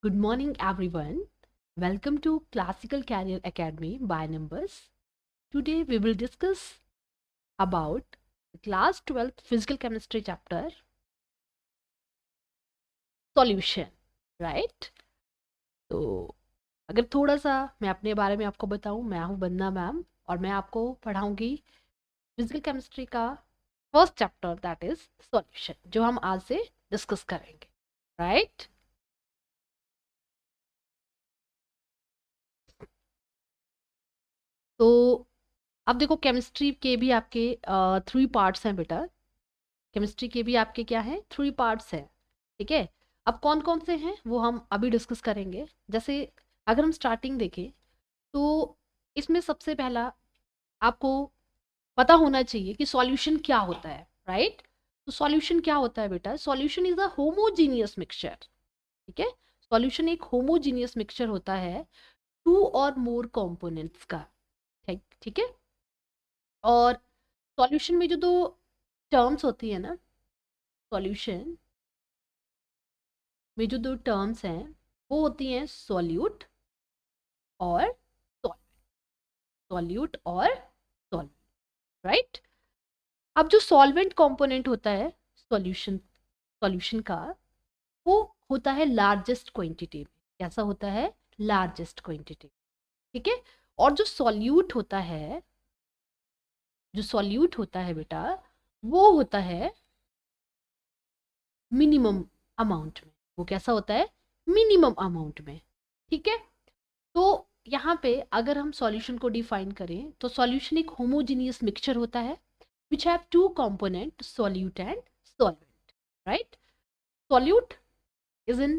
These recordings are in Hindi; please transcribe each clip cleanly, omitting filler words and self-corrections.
Good morning, everyone. Welcome to Classical Career Academy by Nimbus. Today, we will discuss about the class 12th physical chemistry chapter solution, right? तो अगर थोड़ा सा मैं अपने बारे में आपको बताऊं, मैं हूं वंदना मैम और मैं आपको पढ़ाऊंगी फिजिकल केमिस्ट्री का first chapter that is solution, जो हम आज से डिस्कस करेंगे, राइट? तो अब देखो, केमिस्ट्री के भी आपके 3 पार्ट्स हैं बेटा। केमिस्ट्री के भी आपके क्या हैं, 3 पार्ट्स हैं, ठीक है। अब कौन कौन से हैं वो हम अभी डिस्कस करेंगे। जैसे अगर हम स्टार्टिंग देखें तो इसमें सबसे पहला आपको पता होना चाहिए कि सॉल्यूशन क्या होता है, राइट? तो सॉल्यूशन क्या होता है बेटा? Solution is a homogeneous mixture, ठीक है। सॉल्यूशन एक होमोजीनियस मिक्सचर होता है 2 और मोर कंपोनेंट्स का, ठीक ठीक है। और सॉल्यूशन में जो दो टर्म्स होती है ना, सॉल्यूशन में जो दो टर्म्स हैं वो होती हैं सॉल्यूट और सॉल्यूट और सॉल्वेंट, राइट? अब जो सॉल्वेंट कंपोनेंट होता है सॉल्यूशन सॉल्यूशन का, वो होता है लार्जेस्ट क्वांटिटी में। कैसा होता है? लार्जेस्ट क्वांटिटी, ठीक है। और जो सॉल्यूट होता है बेटा, वो होता है मिनिमम अमाउंट में। वो कैसा होता है? मिनिमम अमाउंट में, ठीक है। तो यहाँ पे अगर हम सॉल्यूशन को डिफाइन करें तो सॉल्यूशन एक होमोजीनियस मिक्सचर होता है which have two component solute and solvent, right? Solute is in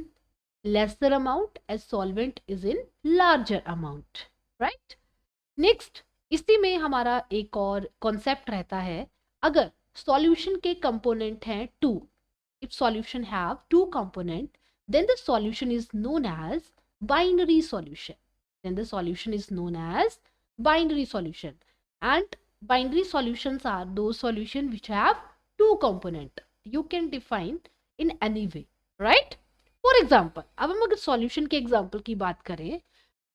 lesser amount as solvent is in larger amount, right? Next, इसी में हमारा एक और कॉन्सेप्ट रहता है। अगर सॉल्यूशन के कंपोनेंट हैं 2, if solution have 2 component, then the solution is known as binary solution. Then the solution is known as binary solution. And binary solutions are those solution which have 2 component. You can define in any way, right? For example, अब हम अगर solution के example की बात करें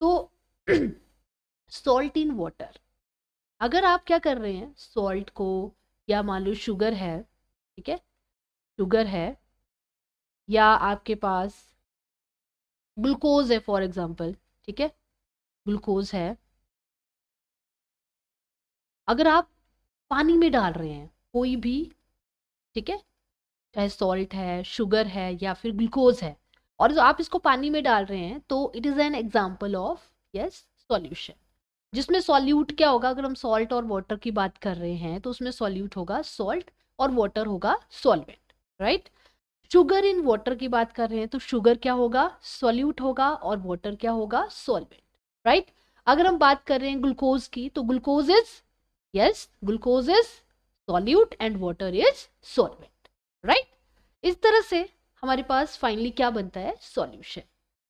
तो salt in water, अगर आप क्या कर रहे हैं, salt को, या मान लो शुगर है, ठीक है, शुगर है, या आपके पास ग्लूकोज है फॉर एग्जांपल, ठीक है, ग्लूकोज है। अगर आप पानी में डाल रहे हैं कोई भी, ठीक है, चाहे सॉल्ट है, शुगर है या फिर ग्लूकोज है, और जो आप इसको पानी में डाल रहे हैं तो it is an example of yes solution, जिसमें सॉल्यूट क्या होगा। अगर हम सॉल्ट और वाटर की बात कर रहे हैं तो उसमें सॉल्यूट होगा सॉल्ट और वाटर होगा solvent, right? Sugar in water की बात कर रहे हैं तो शुगर क्या होगा? सॉल्यूट होगा, और वाटर क्या होगा? Solvent, right? अगर हम बात कर रहे हैं ग्लूकोज की तो glucose is, yes, glucose is solute and water is solvent, right? इस तरह से हमारे पास फाइनली क्या बनता है? सॉल्यूशन।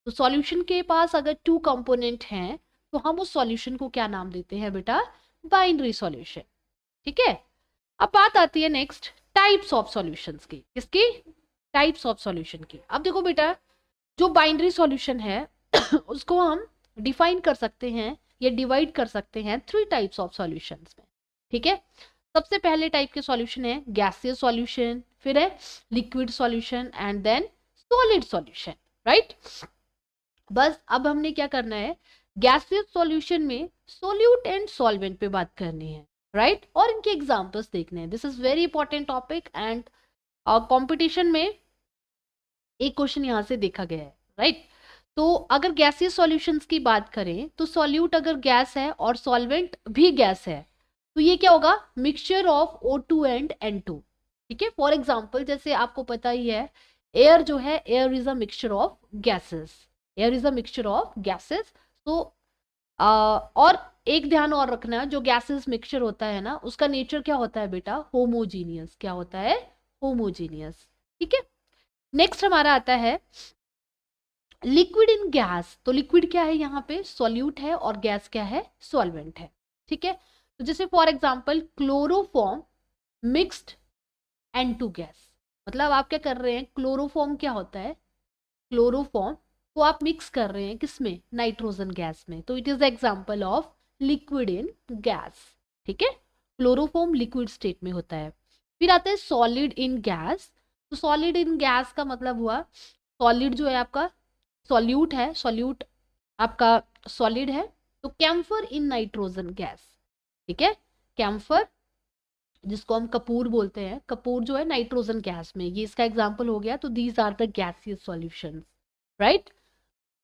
तो सॉल्यूशन के पास अगर 2 कंपोनेंट हैं तो हम उस सॉल्यूशन को क्या नाम देते हैं बेटा? बाइनरी सॉल्यूशन, ठीक है। अब बात आती है नेक्स्ट टाइप्स ऑफ सॉल्यूशंस की। किसकी? टाइप्स ऑफ सॉल्यूशन की। अब देखो बेटा, जो बाइनरी सॉल्यूशन है उसको हम डिफाइन कर सकते हैं या डिवाइड कर सकते हैं 3 टाइप्स ऑफ सॉल्यूशंस में, ठीक है। सबसे पहले टाइप के सॉल्यूशन है गैसियस सॉल्यूशन, फिर है liquid solution and then solid solution, right? बस अब हमने क्या करना है, गैसियस सॉल्यूशन में सोल्यूट एंड सॉल्वेंट पे बात करनी है, राइट? और इनके एग्जांपल्स देखने हैं। This is very important topic and competition में एक क्वेश्चन यहाँ से देखा गया है, राइट? तो अगर गैसियस सॉल्यूशंस की बात करें तो सॉल्यूट अगर गैस है और सॉल्वेंट भी गैस है तो ये क्या होगा? Mixture of O2 and N2, ठीक है। फॉर एग्जांपल जैसे आपको पता ही है, एयर जो है, air is a mixture of gases, air is a mixture of gases. तो और एक ध्यान और रखना, जो गैसेस मिक्सचर होता है ना, उसका नेचर क्या होता है बेटा? होमोजीनियस। क्या होता है? होमोजीनियस, ठीक है। नेक्स्ट हमारा आता है लिक्विड इन गैस। तो लिक्विड क्या है यहाँ पे? सॉल्यूट है, और गैस क्या है? सॉल्वेंट है, ठीक है। तो जैसे for example chloroform mixed N2 gas, मतलब आप क्या कर रहे हैं, क्लोरोफॉर्म क्या होता है? क्लोरोफॉर्म को आप मिक्स कर रहे हैं किसमें, नाइट्रोजन गैस में, तो it is example of liquid in gas. ठीक है, क्लोरोफॉर्म लिक्विड स्टेट में होता है। फिर आता है सॉलिड इन गैस। तो सॉलिड इन गैस का मतलब हुआ, सॉलिड जो है आपका सॉल्यूट है, सॉल्यूट आपका सॉलिड है, तो कैम्फर इन नाइट्रोजन गैस। ठीक है, कैम्फर जिसको हम कपूर बोलते हैं, कपूर जो है नाइट्रोजन गैस में, ये इसका एग्जांपल हो गया। तो these are the gaseous solutions, right.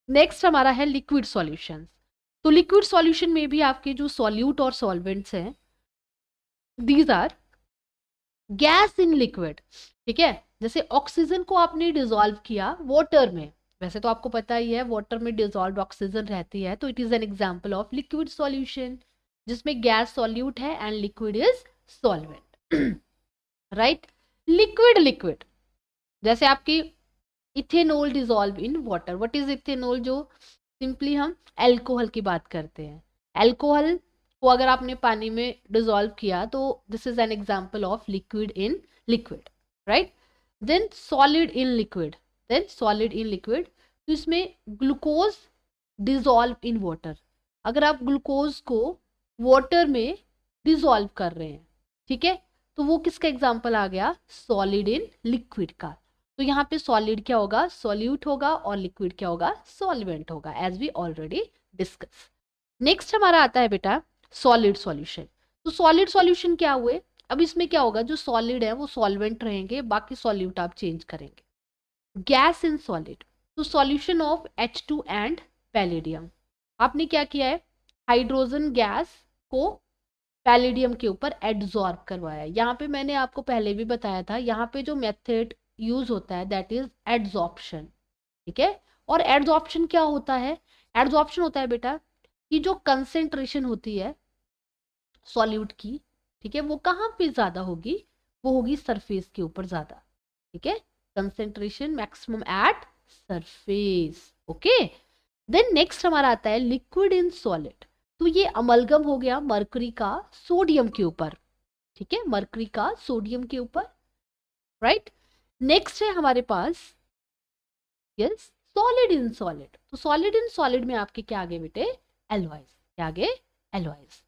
Next हमारा है लिक्विड सॉल्यूशंस। तो लिक्विड सॉल्यूशन में भी आपके जो सॉल्यूट और सॉल्वेंट्स हैं, these are gas in liquid. ठीक है, जैसे ऑक्सीजन को आपने डिसॉल्व किया वाटर में, वैसे तो आपको पता ही है वाटर में डिसॉल्व ऑक्सीजन रहती है, तो it is an example of liquid solution, जिसमें गैस सॉल्यूट है and liquid is solvent, right. Liquid liquid जैसे आपकी ethanol dissolve in water. What is ethanol, जो सिंपली हम एल्कोहल की बात करते हैं। एल्कोहल को अगर आपने पानी में डिसॉल्व किया तो this is an example of liquid in liquid, right. Then solid in liquid, then solid in liquid, तो इसमें ग्लूकोज डिसॉल्व इन वाटर। अगर आप ग्लूकोज को वाटर में डिसॉल्व कर रहे हैं, ठीक है, तो वो किसका एग्जांपल आ गया, सॉलिड इन लिक्विड का। तो यहाँ पे सॉलिड क्या होगा, सॉल्यूट होगा, और लिक्विड क्या होगा, सॉल्वेंट होगा, as we already discuss. Next हमारा आता है बेटा सॉलिड सॉल्यूशन। तो सॉलिड सॉल्यूशन क्या हुए, अब इसमें क्या होगा, जो सॉलिड है वो सॉल्वेंट रहेंगे, बाकी सॉल्यूट आप चेंज करेंगे। गैस इन सॉलिड, तो solution of H2 and palladium. आपने क्या किया है, हाइड्रोजन गैस को पैलेडियम के ऊपर एडजॉर्ब करवाया। यहाँ पे मैंने आपको पहले भी बताया था, यहाँ पे जो मेथड यूज होता है दैट इज एडजॉर्प्शन। ठीक है, और एडजॉर्प्शन क्या होता है, एडजॉर्प्शन होता है बेटा कि जो कंसेंट्रेशन होती है सॉल्यूट की, ठीक है, वो कहाँ पे ज्यादा होगी, वो होगी सरफेस के ऊपर ज्यादा। ठीक है, concentration maximum at surface. Okay, then next हमारा आता है लिक्विड इन सॉलिड। तो ये अमलगम हो गया मरकरी का सोडियम के ऊपर। ठीक है, मरकरी का सोडियम के ऊपर, राइट। नेक्स्ट है हमारे पास यस सॉलिड इन सॉलिड। तो सॉलिड इन सॉलिड में आपके क्या आगे बेटे, एलॉयज, क्या आगे, एलॉयज।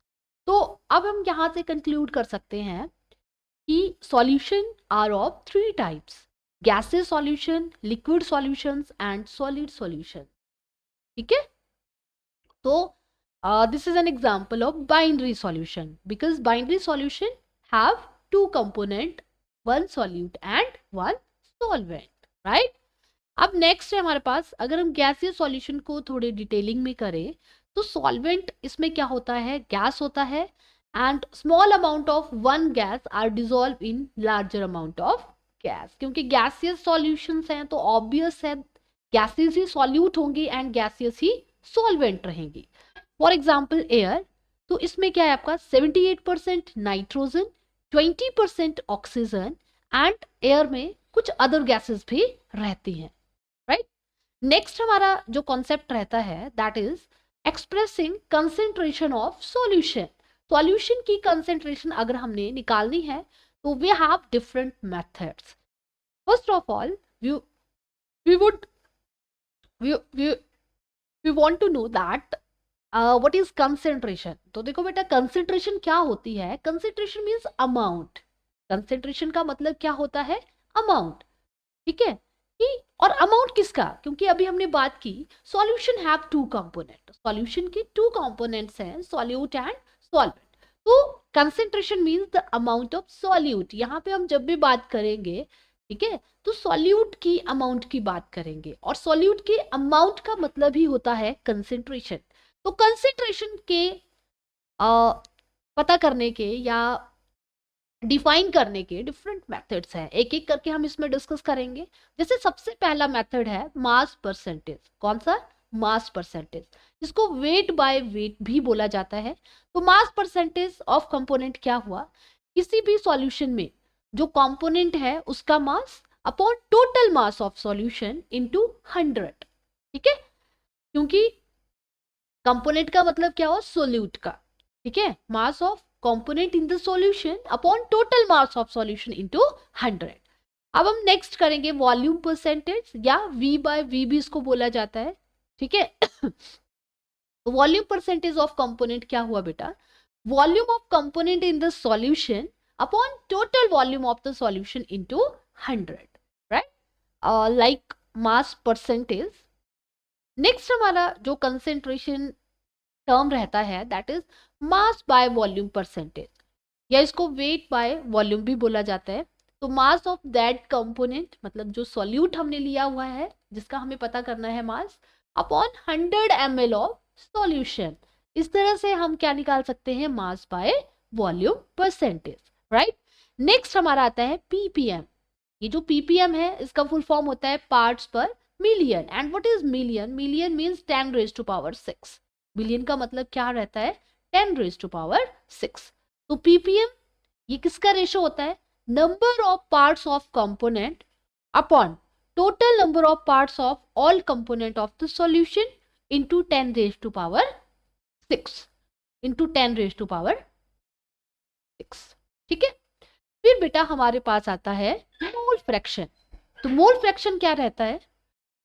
तो अब हम यहां से कंक्लूड कर सकते हैं कि solution are of 3 types, gases solution, liquid solutions and solid solution. ठीक है, तो this is an example of binary solution, because binary solution have 2 component, one solute and one solvent, right। अब नेक्स्ट है हमारे पास, अगर हम गैसीय सॉल्यूशन को थोड़े डिटेलिंग में करें, तो सॉल्वेंट इसमें क्या होता है, गैस होता है, and small amount of one gas are dissolve in larger amount of gas. क्योंकि गैसियस सॉल्यूशंस हैं तो ऑब्वियस है गैसेस ही सॉल्यूट होंगी एंड गैसियस ही सॉल्वेंट रहेंगी। फॉर एग्जाम्पल एयर, तो इसमें क्या है आपका 78% नाइट्रोजन, 20% ऑक्सीजन, एंड एयर में कुछ अदर गैसेस भी रहती हैं, राइट। नेक्स्ट हमारा जो कॉन्सेप्ट रहता है that is expressing concentration of solution. Solution की कंसेंट्रेशन अगर हमने निकालनी है तो we have different methods. First of all we would we want to know that what is concentration. तो देखो बेटा कंसेंट्रेशन क्या होती है, कंसेंट्रेशन मीन्स अमाउंट। कंसेंट्रेशन का मतलब क्या होता है, अमाउंट। ठीक है, कि और अमाउंट किसका, क्योंकि अभी हमने बात की सॉल्यूशन हैव 2 कंपोनेंट, सॉल्यूशन के 2 कंपोनेंट्स हैं, सॉल्यूट एंड सॉल्वेंट। तो concentration means the amount of solute. यहाँ पे हम जब भी बात करेंगे, ठीक है, तो सॉल्यूट की अमाउंट की बात करेंगे, और सॉल्यूट के अमाउंट का मतलब ही होता है कंसेंट्रेशन। तो कंसेंट्रेशन के पता करने के या डिफाइन करने के डिफरेंट मेथड्स हैं, एक एक करके हम इसमें डिस्कस करेंगे। जैसे सबसे पहला मेथड है मास परसेंटेज। कौन सा, मास परसेंटेज, जिसको वेट बाय वेट भी बोला जाता है। तो मास परसेंटेज ऑफ कंपोनेंट क्या हुआ, किसी भी सॉल्यूशन में जो कंपोनेंट है उसका mass upon total mass of solution into 100। ठीक है, क्योंकि कंपोनेंट का मतलब क्या हो, सोल्यूट का। ठीक है, mass of component in the solution upon total mass of solution into 100। अब हम नेक्स्ट करेंगे वॉल्यूम परसेंटेज, या V बाय V भी इसको बोला जाता है, ठीक है। वॉल्यूम परसेंटेज ऑफ कंपोनेंट क्या हुआ बेटा, volume of component in the solution upon total volume of the solution into 100, right, like mass percentage. Next हमारा जो कंसेंट्रेशन टर्म रहता है that is mass by volume percentage, या इसको वेट बाय वॉल्यूम भी बोला जाता है। तो मास ऑफ दैट कंपोनेंट, मतलब जो सॉल्यूट हमने लिया हुआ है जिसका हमें पता करना है मास, अपॉन 100 ml ऑफ सॉल्यूशन। इस तरह से हम क्या निकाल सकते हैं, mass by volume percentage, right. Next हमारा आता है ppm। ये जो ppm है इसका फुल फॉर्म होता है parts per million. And what is million, million means 10 raise to power 6। Million का मतलब क्या रहता है, 10 रेज टू पावर 6। तो ppm ये किसका रेशो होता है, number of parts of component upon total number of parts of all component of the solution into 10 raise to power 6 into 10 raise to power 6, ठीक है। फिर बेटा हमारे पास आता है मोल फ्रैक्शन। तो मोल फ्रैक्शन क्या रहता है,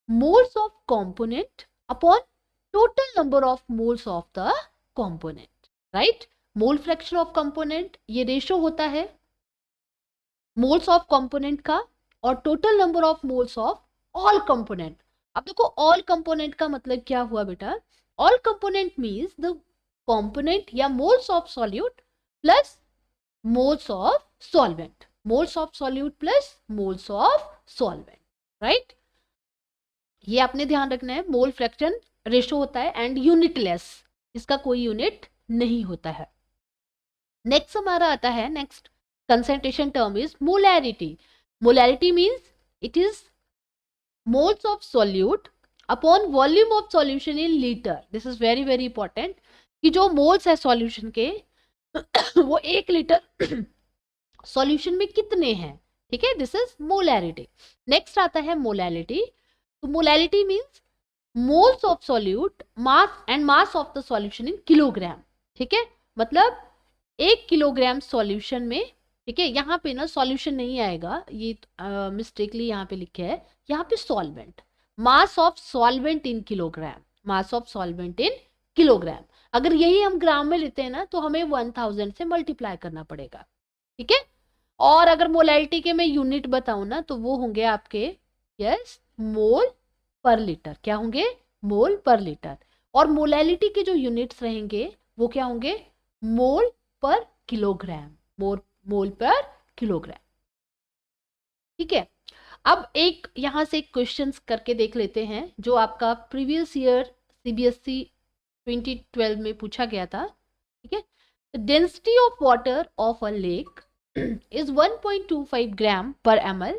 moles of component upon total number of moles of the component, right. Mole fraction of component ये रेशो होता है मोल्स ऑफ कंपोनेंट का और total number of moles of all component. अब देखो ऑल कंपोनेंट का मतलब क्या हुआ बेटा, all component means the component या moles of solute plus moles of solvent, moles of solute plus moles of solvent, right. ये आपने ध्यान रखना है, मोल फ्रैक्शन रेशो होता है एंड यूनिटलेस, इसका कोई यूनिट नहीं होता है। नेक्स्ट हमारा आता है, next concentration term is molarity. Molarity means it is moles of solute upon volume of solution in liter. This is very very important कि जो moles है solution के वो 1 लीटर solution में कितने हैं, ठीक है, this is molarity. Next आता है molality. तो molality means moles of solute mass and mass of the solution in kilogram, ठीक है, मतलब 1 किलोग्राम सॉल्यूशन में, ठीक है। यहाँ पे ना सॉल्यूशन नहीं आएगा, ये मिस्टेकली यहाँ पे लिखे है, यहाँ पे solvent, mass of solvent in kilogram, mass of solvent in kilogram. अगर यही हम ग्राम में लेते हैं ना तो हमें 1000 से मल्टीप्लाई करना पड़ेगा, ठीक है। और अगर मोलैलिटी के मैं यूनिट बताऊं ना तो वो होंगे आपके, यस, मोल पर लीटर। क्या होंगे, मोल पर लीटर। और मोलैलिटी के जो यूनिट्स रहेंगे वो क्या होंगे, मोल पर किलोग्राम, मोल पर किलोग्राम, ठीक है। अब एक यहां से क्वेश्चंस करके देख लेते हैं जो आपका प्रीवियस ईयर सीबीएसई 2012 में पूछा गया था, ठीक है। Density of water of a lake is 1.25 gram per ml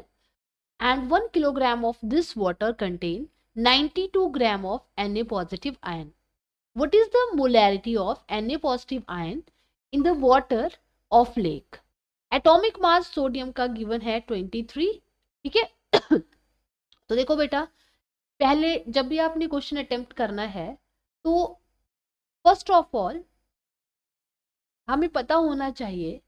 and 1 kilogram of this water contain 92 gram of Na positive ion. What is the molarity of Na positive ion in the water of lake? Atomic mass sodium का गिवन है 23, ठीक है। तो देखो बेटा, पहले जब भी आपने क्वेश्चन अटेम्प्ट करना है तो फर्स्ट ऑफ ऑल हमें पता होना चाहिए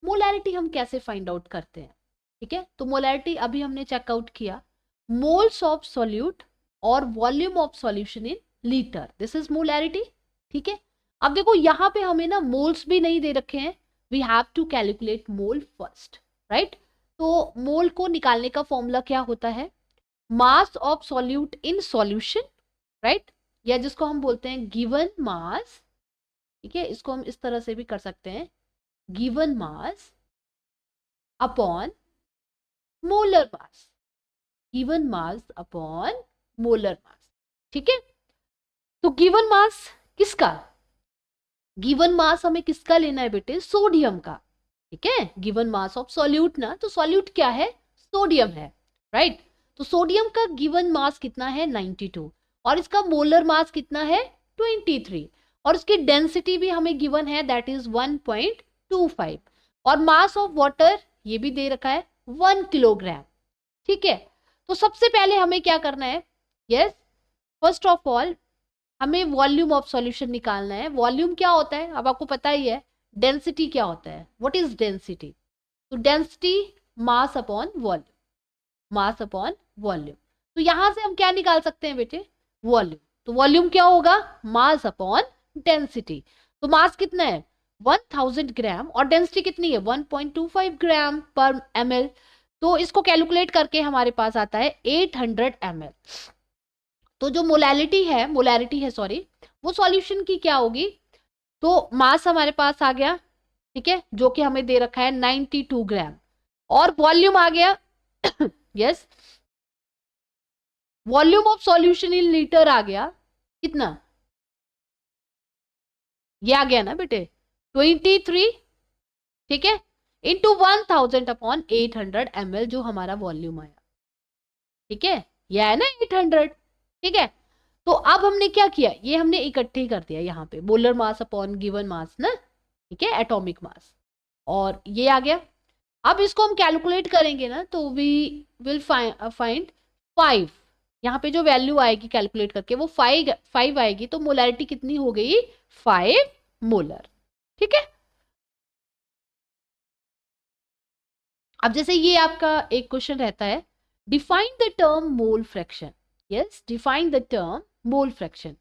मोलैरिटी हम कैसे फाइंड आउट करते हैं, ठीक है। तो मोलैरिटी अभी हमने चेकआउट किया, मोल्स ऑफ सॉल्यूट और volume of solution in litre, this is molarity, ठीक है। अब देखो यहाँ पे हमें ना मोल्स भी नहीं दे रखे हैं, we have to calculate mole first, right. तो मोल को निकालने का फॉर्मूला क्या होता है, mass of solute in solution, right, या जिसको हम बोलते हैं गिवन मास, ठीक है। इसको हम इस तरह से भी कर सकते हैं, given mass upon molar mass, given mass upon molar mass, ठीक है। तो गिवन मास किसका, गिवन मास हमें किसका लेना है बेटे, सोडियम का, ठीक है। गिवन मास ऑफ सॉल्यूट ना, तो सॉल्यूट क्या है, सोडियम है, राइट। तो सोडियम का गिवन मास कितना है 92 और इसका मोलर मास कितना है 23 और इसकी डेंसिटी भी हमें गिवन है दैट इज 1.25 और मास ऑफ वाटर ये भी दे रखा है 1 किलोग्राम, ठीक है। तो सबसे पहले हमें क्या करना है, यस, फर्स्ट ऑफ ऑल हमें वॉल्यूम ऑफ सॉल्यूशन निकालना है। वॉल्यूम क्या होता है, अब आपको पता ही है, डेंसिटी क्या होता है, व्हाट इज डेंसिटी, तो density mass upon volume, mass upon volume. तो यहां से हम क्या निकाल सकते हैं बेटे, वॉल्यूम। तो वॉल्यूम क्या होगा, मास अपॉन डेंसिटी। तो मास कितना है 1000 ग्राम और डेंसिटी कितनी है 1.25 ग्राम पर ml। तो इसको कैलकुलेट करके हमारे पास आता है 800 ml। तो जो मोलैरिटी है सॉरी, वो सॉल्यूशन की क्या होगी, तो मास हमारे पास आ गया, ठीक है, जो कि हमें दे रखा है 92 ग्राम, और वॉल्यूम आ गया yes, volume of solution in litre आ गया कितना, ये आ गया ना बेटे 23, ठीक है, इंटू 1000 अपॉन 800 ml जो हमारा वॉल्यूम आया, ठीक है, ये है ना 800, ठीक है। तो अब हमने क्या किया, ये हमने इकट्ठे कर दिया यहाँ पे, molar mass upon given mass ना, ठीक है, एटॉमिक मास, और ये आ गया। अब इसको हम कैलकुलेट करेंगे ना, तो वी विल फाइंड 5, यहाँ पे जो वैल्यू आएगी कैलकुलेट करके वो 5 आएगी, तो मोलैरिटी कितनी हो गई 5 मोलर, ठीक है। अब जैसे ये आपका एक क्वेश्चन रहता है, define the term mole fraction, yes define the term mole fraction.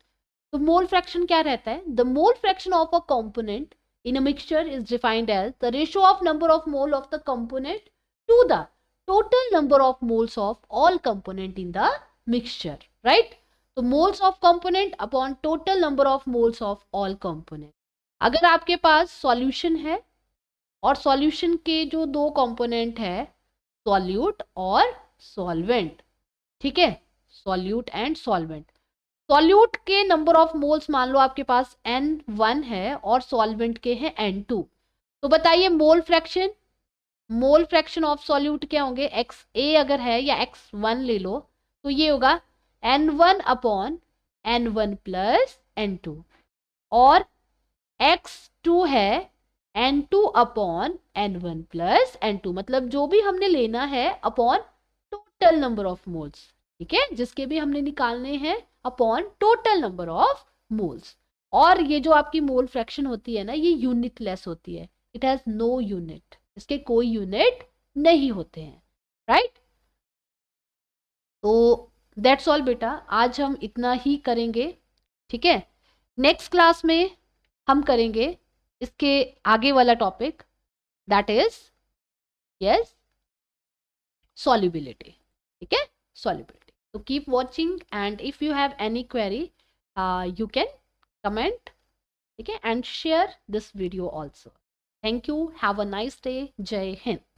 तो मोल फ्रैक्शन क्या रहता है, the mole fraction of a component in a mixture is defined as the ratio of number of mole of the component to the total number of moles of all component in the mixture, right? तो moles of component upon total number of moles of all component। अगर आपके पास सॉल्यूशन है और सॉल्यूशन के जो दो कंपोनेंट है सॉल्यूट और सॉल्वेंट, ठीक है, सॉल्यूट एंड सॉल्वेंट, सॉल्यूट के नंबर ऑफ मोल्स मान लो आपके पास N1 है और सॉल्वेंट के हैं N2, तो बताइए मोल फ्रैक्शन ऑफ सॉल्यूट क्या होंगे, XA अगर है या X1 ले लो, तो ये होगा N1 upon N1 plus N2, और X2 है N2 upon N1 plus N2, मतलब जो भी हमने लेना है upon total number of moles, ठीक है, जिसके भी हमने निकालने हैं upon total number of moles. और ये जो आपकी मोल फ्रैक्शन होती है ना, ये यूनिट लेस होती है, इट हैज नो यूनिट, इसके कोई यूनिट नहीं होते हैं, राइट। तो दैट्स ऑल बेटा, आज हम इतना ही करेंगे, ठीक है। नेक्स्ट क्लास में हम करेंगे इसके आगे वाला topic, that is yes solubility, ठीक है, solubility। So keep watching and if you have any query you can comment, ठीक है, and share this video also। Thank you, have a nice day, Jai Hind।